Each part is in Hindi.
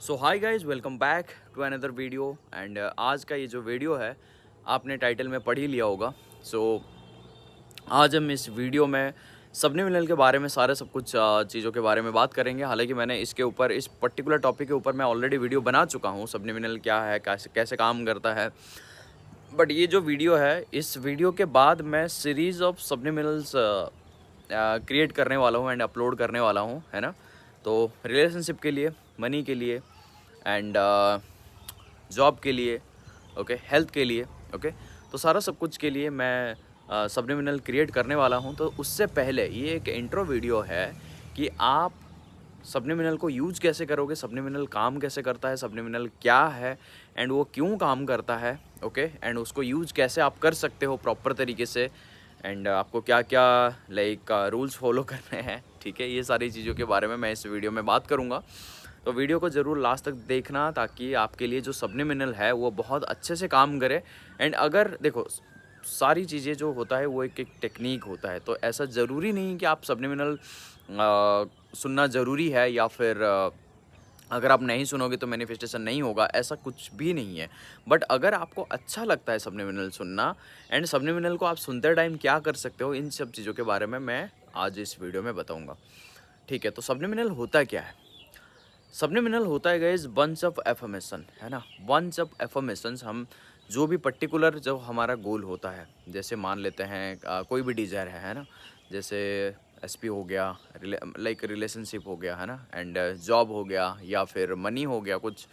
So hi guys, welcome back to another video. And आज का ये जो वीडियो है आपने टाइटल में पढ़ ही लिया होगा। आज हम इस वीडियो में सबलिमिनल के बारे में सारे सब कुछ चीज़ों के बारे में बात करेंगे। हालांकि मैंने इसके ऊपर इस पर्टिकुलर टॉपिक के ऊपर मैं ऑलरेडी वीडियो बना चुका हूँ, सबलिमिनल क्या है, कैसे कैसे काम करता है। बट ये जो वीडियो है, इस वीडियो के बाद मैं सीरीज़ ऑफ सबलिमिनल्स क्रिएट करने वाला हूँ एंड अपलोड करने वाला हूँ, है ना। तो रिलेशनशिप के लिए, मनी के लिए एंड जॉब के लिए, ओके, हेल्थ के लिए, ओके। तो सारा सब कुछ के लिए मैं सबलिमिनल क्रिएट करने वाला हूँ। तो उससे पहले ये एक इंट्रो वीडियो है कि आप सबलिमिनल को यूज कैसे करोगे, सबलिमिनल काम कैसे करता है, सबलिमिनल क्या है एंड वो क्यों काम करता है, ओके। एंड उसको यूज कैसे आप कर सकते हो प्रॉपर तरीके से, एंड आपको क्या क्या लाइक रूल्स फॉलो करने हैं, ठीक है। ये सारी चीज़ों के बारे में मैं इस वीडियो में बात करूँगा। तो वीडियो को ज़रूर लास्ट तक देखना ताकि आपके लिए जो सबलिमिनल है वो बहुत अच्छे से काम करे। एंड अगर देखो, सारी चीज़ें जो होता है वो एक एक टेक्निक होता है, तो ऐसा ज़रूरी नहीं कि आप सबलिमिनल सुनना ज़रूरी है या फिर अगर आप नहीं सुनोगे तो मैनिफेस्टेशन नहीं होगा, ऐसा कुछ भी नहीं है। बट अगर आपको अच्छा लगता है सबलिमिनल सुनना एंड सबलिमिनल को आप सुनते टाइम क्या कर सकते हो, इन सब चीज़ों के बारे में मैं आज इस वीडियो में बताऊँगा, ठीक है। तो सबलिमिनल होता क्या है? सबलिमिनल होता है गाइस बंच ऑफ एफर्मेशन, है ना। बंच ऑफ एफर्मेशंस, हम जो भी पर्टिकुलर जो हमारा गोल होता है, जैसे मान लेते हैं कोई भी डिज़ायर है ना। जैसे एसपी हो गया, लाइक रिलेशनशिप हो गया, है ना, एंड जॉब हो गया, या फिर मनी हो गया, कुछ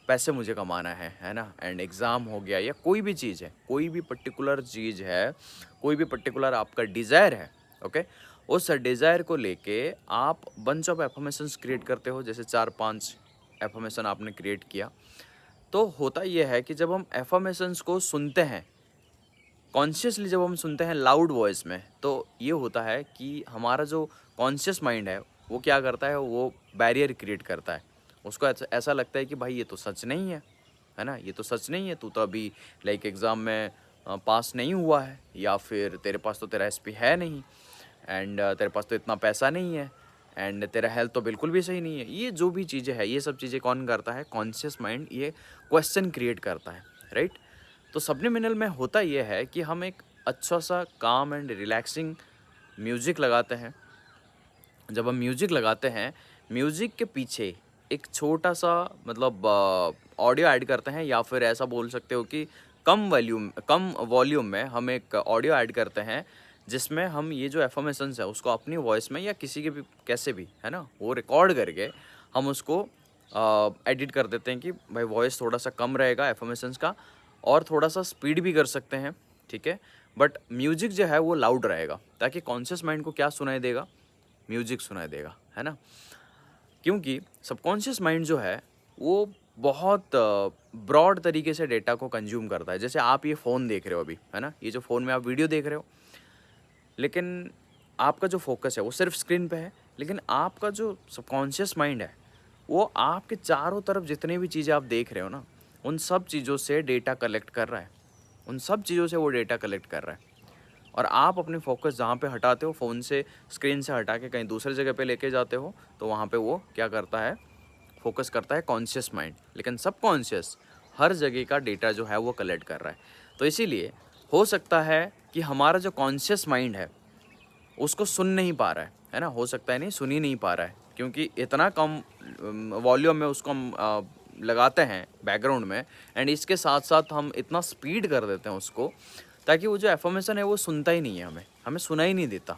पैसे मुझे कमाना है ना, एंड एग्ज़ाम हो गया, या कोई भी चीज़ है, कोई भी पर्टिकुलर चीज़ है, कोई भी पर्टिकुलर आपका डिज़ायर है, ओके। उस डिज़ायर को लेके आप बंच ऑफ एफर्मेशंस क्रिएट करते हो। जैसे 4-5 एफर्मेशन आपने क्रिएट किया, तो होता ये है कि जब हम एफर्मेशंस को सुनते हैं कॉन्शियसली, जब हम सुनते हैं लाउड वॉइस में, तो ये होता है कि हमारा जो कॉन्शियस माइंड है वो क्या करता है, वो बैरियर क्रिएट करता है। उसको ऐसा लगता है कि भाई ये तो सच नहीं है ना, ये तो सच नहीं है, तू तो अभी लाइक एग्ज़ाम में पास नहीं हुआ है, या फिर तेरे पास तो तेरा एसपी है नहीं, एंड तेरे पास तो इतना पैसा नहीं है, एंड तेरा हेल्थ तो बिल्कुल भी सही नहीं है। ये जो भी चीज़ें हैं, ये सब चीज़ें कौन करता है? कॉन्शियस माइंड ये क्वेश्चन क्रिएट करता है, राइट। तो सबलिमिनल में होता ये है कि हम एक अच्छा सा काम एंड रिलैक्सिंग म्यूज़िक लगाते हैं। जब हम म्यूज़िक लगाते हैं, म्यूज़िक के पीछे एक छोटा सा मतलब ऑडियो ऐड करते हैं, या फिर ऐसा बोल सकते हो कि कम वॉल्यूम में हम एक ऑडियो ऐड करते हैं, जिसमें हम ये जो एफर्मेशंस है उसको अपनी वॉइस में या किसी के भी कैसे भी, है ना, वो रिकॉर्ड करके हम उसको एडिट कर देते हैं कि भाई वॉइस थोड़ा सा कम रहेगा एफर्मेशंस का, और थोड़ा सा स्पीड भी कर सकते हैं, ठीक है। बट म्यूज़िक जो है वो लाउड रहेगा, ताकि कॉन्शियस माइंड को क्या सुनाई देगा? म्यूज़िक सुनाई देगा, है ना। क्योंकि सबकॉन्शियस माइंड जो है वो बहुत ब्रॉड तरीके से डेटा को कंज्यूम करता है। जैसे आप ये फ़ोन देख रहे हो अभी, है ना, ये जो फ़ोन में आप वीडियो देख रहे हो, लेकिन आपका जो फोकस है वो सिर्फ स्क्रीन पे है, लेकिन आपका जो सबकॉन्शियस माइंड है वो आपके चारों तरफ जितनी भी चीज़ें आप देख रहे हो ना, उन सब चीज़ों से डेटा कलेक्ट कर रहा है, उन सब चीज़ों से वो डेटा कलेक्ट कर रहा है। और आप अपने फोकस जहाँ पे हटाते हो, फ़ोन से, स्क्रीन से हटा के कहीं दूसरी जगह पे लेके जाते हो, तो वहाँ पे वो क्या करता है? फोकस करता है कॉन्शियस माइंड, लेकिन सबकॉन्शियस हर जगह का डेटा जो है वो कलेक्ट कर रहा है। तो इसीलिए हो सकता है कि हमारा जो कॉन्शियस माइंड है उसको सुन नहीं पा रहा है ना, हो सकता है नहीं, सुन ही नहीं पा रहा है, क्योंकि इतना कम वॉल्यूम में उसको हम लगाते हैं बैकग्राउंड में, एंड इसके साथ साथ हम इतना स्पीड कर देते हैं उसको, ताकि वो जो एफर्मेशन है वो सुनता ही नहीं है, हमें सुनाई नहीं देता,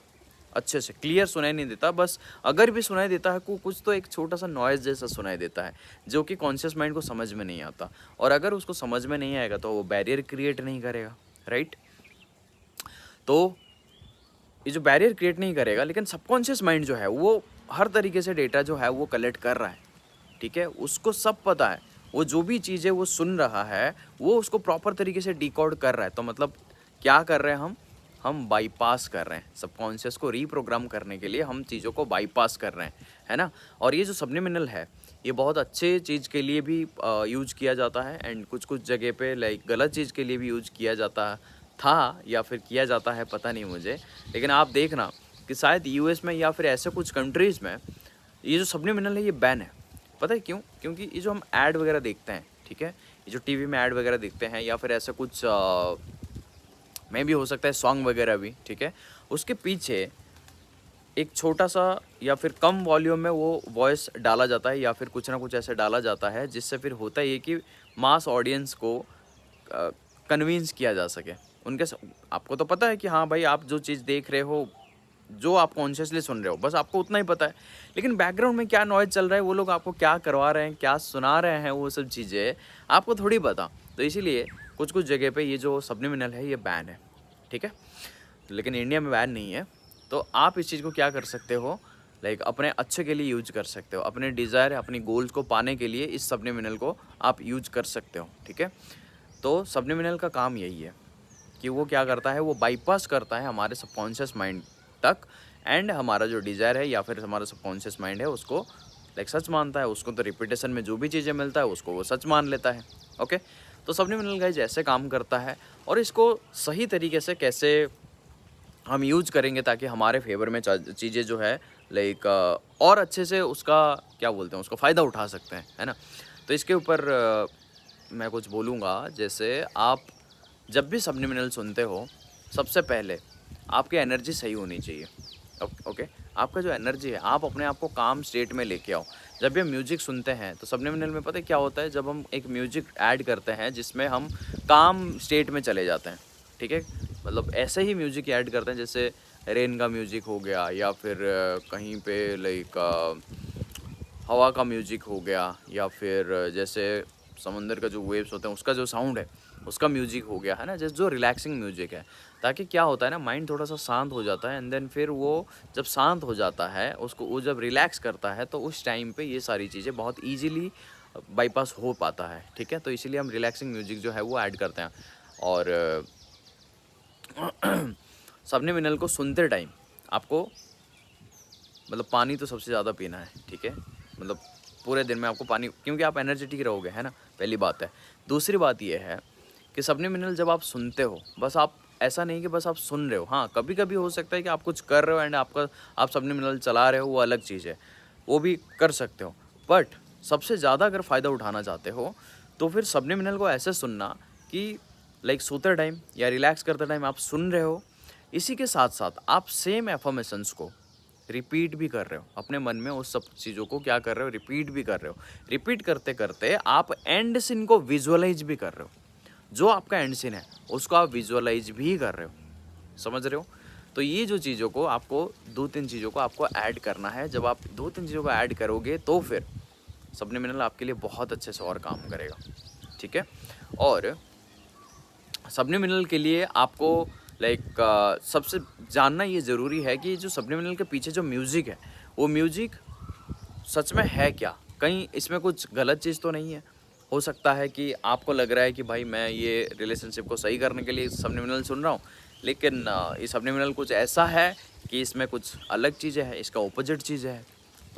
अच्छे से क्लियर सुनाई नहीं देता। बस अगर भी सुनाई देता है कुछ तो एक छोटा सा नॉइज़ जैसा सुनाई देता है, जो कि कॉन्शियस माइंड को समझ में नहीं आता। और अगर उसको समझ में नहीं आएगा तो वो बैरियर क्रिएट नहीं करेगा, राइट। तो ये जो बैरियर क्रिएट नहीं करेगा, लेकिन सबकॉन्शियस माइंड जो है वो हर तरीके से डेटा जो है वो कलेक्ट कर रहा है, ठीक है। उसको सब पता है, वो जो भी चीज़ें वो सुन रहा है वो उसको प्रॉपर तरीके से डिकोड कर रहा है। तो मतलब क्या कर रहे हैं हम बाईपास कर रहे हैं, सबकॉन्शियस को रीप्रोग्राम करने के लिए हम चीज़ों को बाईपास कर रहे हैं, है ना। और ये जो सबलिमिनल है ये बहुत अच्छे चीज़ के लिए भी यूज किया जाता है, एंड कुछ कुछ जगह पे लाइक गलत चीज़ के लिए भी यूज किया जाता था, या फिर किया जाता है, पता नहीं मुझे। लेकिन आप देखना कि शायद यूएस में या फिर ऐसे कुछ कंट्रीज़ में ये जो सबलिमिनल है ये बैन है, पता है क्यों? क्योंकि ये जो हम ऐड वगैरह देखते हैं, ठीक है, ये जो टीवी में ऐड वगैरह देखते हैं या फिर ऐसा कुछ में भी हो सकता है सॉन्ग वगैरह भी, ठीक है, उसके पीछे एक छोटा-सा या फिर कम वॉल्यूम में वो वॉइस डाला जाता है या फिर कुछ ना कुछ ऐसे डाला जाता है जिससे फिर होता ये कि मास ऑडियंस को कन्विंस किया जा सके। उनके स आपको तो पता है कि हाँ भाई, आप जो चीज़ देख रहे हो, जो आप कॉन्शियसली सुन रहे हो, बस आपको उतना ही पता है। लेकिन बैकग्राउंड में क्या नॉइज़ चल रहा है, वो लोग आपको क्या करवा रहे हैं, क्या सुना रहे हैं, वो सब चीज़ें आपको थोड़ी पता। तो इसीलिए कुछ-कुछ जगह पे ये जो सबलिमिनल है, ये बैन है, ठीक है? लेकिन इंडिया में बैन नहीं है। तो आप इस चीज़ को क्या कर सकते हो, लाइक अपने अच्छे के लिए यूज़ कर सकते हो। अपने डिज़ायर, अपनी गोल्स को पाने के लिए इस सबलिमिनल को आप यूज़ कर सकते हो, ठीक है? तो सबलिमिनल का काम यही है कि वो क्या करता है, वो बाईपास करता है हमारे सबकॉन्शियस माइंड तक, एंड हमारा जो डिज़ायर है या फिर हमारा सबकॉन्शियस माइंड है उसको लाइक सच मानता है। उसको तो रिपीटेशन में जो भी चीज़ें मिलता है उसको वो सच मान लेता है। ओके, तो सबलिमिनल गाइज ऐसे काम करता है, और इसको सही तरीके से कैसे हम यूज़ करेंगे ताकि हमारे फेवर में चीज़ें जो है लाइक और अच्छे से उसका क्या बोलते हैं, उसका फ़ायदा उठा सकते हैं, है ना? तो इसके ऊपर मैं कुछ बोलूँगा। जैसे आप जब भी सबलिमिनल सुनते हो, सबसे पहले आपकी एनर्जी सही होनी चाहिए। ओके, आपका जो एनर्जी है, आप अपने आप को काम स्टेट में लेके आओ। जब भी हम म्यूज़िक सुनते हैं तो सबलिमिनल में पता है क्या होता है, जब हम एक म्यूज़िक ऐड करते हैं जिसमें हम काम स्टेट में चले जाते हैं, ठीक है? मतलब ऐसे ही म्यूज़िक ऐड करते हैं जैसे रेन का म्यूज़िक हो गया या फिर कहीं पे लाइक हवा का म्यूज़िक हो गया या फिर जैसे समंदर का जो वेव्स होते हैं उसका जो साउंड है उसका म्यूज़िक हो गया, है ना? जैसे जो रिलैक्सिंग म्यूज़िक है, ताकि क्या होता है ना, माइंड थोड़ा-सा शांत हो जाता है, एंड देन फिर वो जब शांत हो जाता है, उसको वो जब रिलैक्स करता है तो उस टाइम पे ये सारी चीज़ें बहुत ईज़िली बाईपास हो पाता है, ठीक है? तो इसीलिए हम रिलैक्सिंग म्यूज़िक जो है वो ऐड करते हैं। और सबलिमिनल को सुनते टाइम आपको मतलब पानी तो सबसे ज़्यादा पीना है, ठीक है? मतलब पूरे दिन में आपको पानी, क्योंकि आप एनर्जेटिक रहोगे, है ना? पहली बात है। दूसरी बात ये है कि सबलिमिनल जब आप सुनते हो, बस आप ऐसा नहीं कि बस आप सुन रहे हो। हाँ, कभी-कभी हो सकता है कि आप कुछ कर रहे हो एंड आप सबलिमिनल चला रहे हो, वो अलग चीज़ है, वो भी कर सकते हो। बट सबसे ज़्यादा अगर फ़ायदा उठाना चाहते हो, तो फिर सबलिमिनल को ऐसे सुनना कि लाइक सोते टाइम या रिलैक्स करते टाइम आप सुन रहे हो, इसी के साथ-साथ आप सेम अफ़र्मेशंस को रिपीट भी कर रहे हो अपने मन में। उस सब चीज़ों को क्या कर रहे हो, रिपीट भी कर रहे हो। रिपीट करते करते आप एंड सीन को विजुअलाइज भी कर रहे हो। जो आपका एंड सीन है उसको आप विजुअलाइज भी कर रहे हो, समझ रहे हो? तो ये जो चीज़ों को आपको 2-3 चीज़ों को आपको ऐड करना है। जब आप 2-3 चीज़ों को ऐड करोगे तो फिर सबलिमिनल आपके लिए बहुत अच्छे से और काम करेगा, ठीक है? और सबलिमिनल के लिए आपको लाइक सबसे जानना ये ज़रूरी है कि जो सबलिमिनल के पीछे जो म्यूज़िक है, वो म्यूज़िक सच में है क्या? कहीं इसमें कुछ गलत चीज़ तो नहीं है? हो सकता है कि आपको लग रहा है कि भाई मैं ये रिलेशनशिप को सही करने के लिए सबलिमिनल सुन रहा हूँ, लेकिन ये सबलिमिनल कुछ ऐसा है कि इसमें कुछ अलग चीज़ें हैं, इसका ऑपोजिट चीज़ें हैं।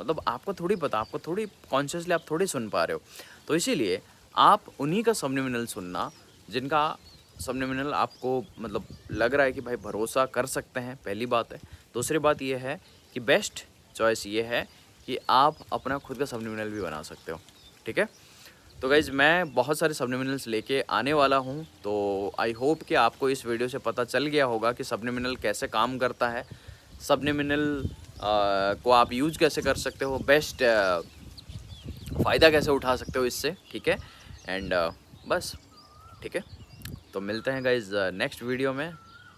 मतलब आपको थोड़ी पता, आपको थोड़ी कॉन्शियसली आप थोड़ी सुन पा रहे हो। तो इसीलिए आप उन्हीं का सबलिमिनल सुनना जिनका सबलिमिनल आपको मतलब लग रहा है कि भाई भरोसा कर सकते हैं, पहली बात है। दूसरी बात ये है कि बेस्ट चॉइस ये है कि आप अपना खुद का सबलिमिनल भी बना सकते हो, ठीक है? तो गाइज़ मैं बहुत सारे सबलिमिनल्स लेके आने वाला हूँ, तो आई होप कि आपको इस वीडियो से पता चल गया होगा कि सबलिमिनल कैसे काम करता है, सबलिमिनल को आप यूज़ कैसे कर सकते हो, बेस्ट फ़ायदा कैसे उठा सकते हो इससे, ठीक है? एंड बस, ठीक है? तो मिलते हैं गाइज़ नेक्स्ट वीडियो में।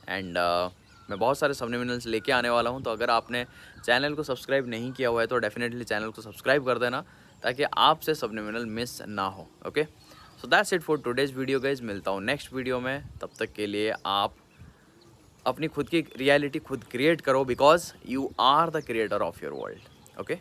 एंड मैं बहुत सारे सबलिमिनल्स लेके आने वाला हूँ, तो अगर आपने चैनल को सब्सक्राइब नहीं किया हुआ है तो डेफ़िनेटली चैनल को सब्सक्राइब कर देना ताकि आपसे सबलिमिनल मिस ना हो। Okay, so that's it for today's video guys. मिलता हूँ नेक्स्ट वीडियो में, तब तक के लिए आप अपनी खुद की रियलिटी खुद क्रिएट करो, because you are the creator of your world. Okay.